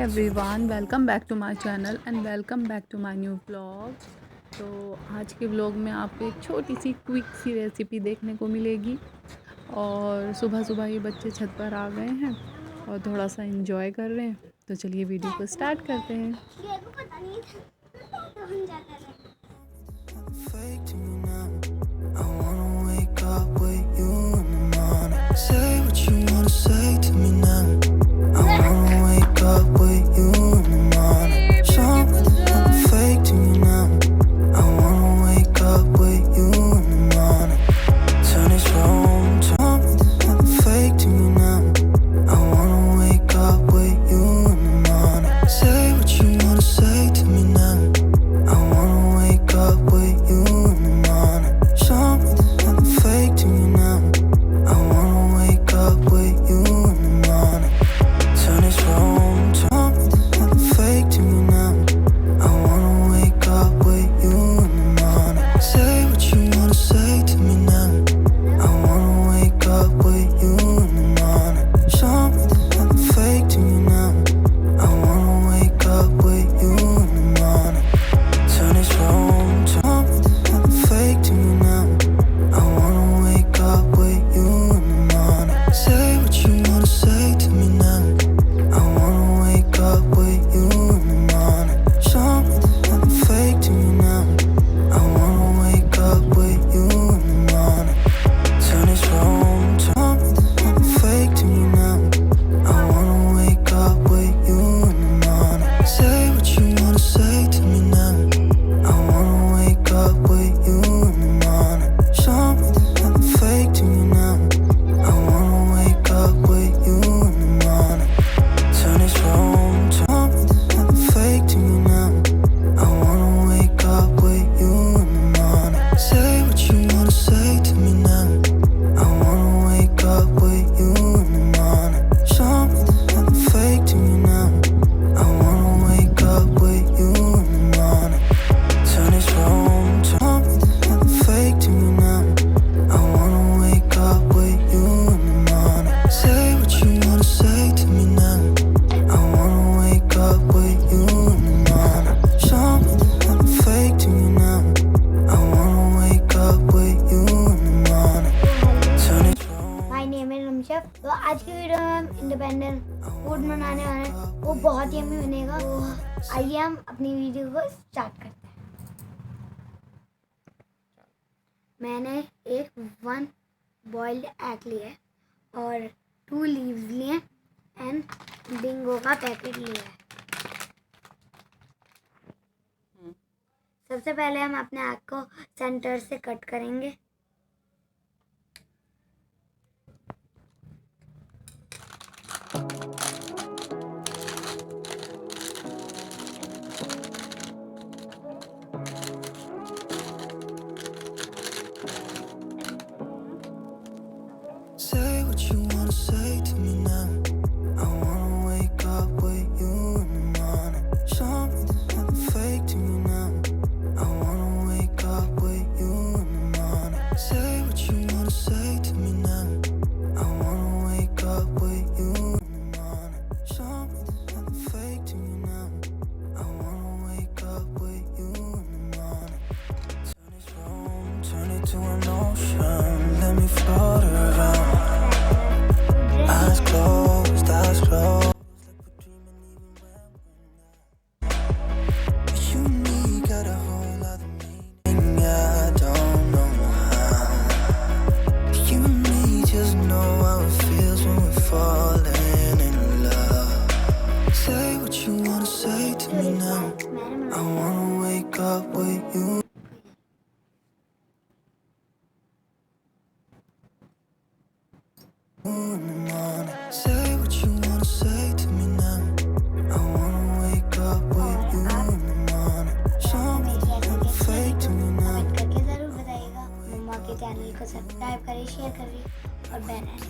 Everyone, welcome back to my channel and welcome back to my new vlog. तो आज के vlog में आपको एक छोटी सी क्विक सी रेसिपी देखने को मिलेगी। और सुबह सुबह ही बच्चे छत पर आ गए हैं और थोड़ा सा एंजॉय कर रहे हैं। तो चलिए वीडियो को स्टार्ट करते हैं। तो आज की वीडियो में हम इंडिपेंडेंट फूड बनाने वाले हैं। वो बहुत यम्मी बनेगा। तो आइए हम अपनी वीडियो को स्टार्ट करते हैं। मैंने एक 1 बॉइल्ड एग लिया है और 2 लीव्स लिए एंड बिंगो का पैकेट लिया है। सबसे पहले हम अपने एग को सेंटर से कट करेंगे। Say what you wanna say to me now. I wanna wake up with you in the morning. Show me there's nothing fake to me now. I wanna wake up with you in the morning. Say what you wanna say to me now. I wanna wake up with you in the morning. Show me there's nothing fake to me now. I wanna wake up with you in the morning. Turn this room, turn it to an ocean. Let me float around. Eyes closed, eyes closed. Like we're dreaming even when we're not. But you and me got a whole other meaning. I don't know how. You and me just know how it feels when we're falling in love. Say what you wanna say to me now. I wanna wake up with you. In the morning. Say what you wanna say to me now. I wanna wake up with you in the morning. Show me nothing fake to me now. Comment करके ज़रूर बताइएगा। मम्मा के channel को subscribe करिए, share करिए और bell icon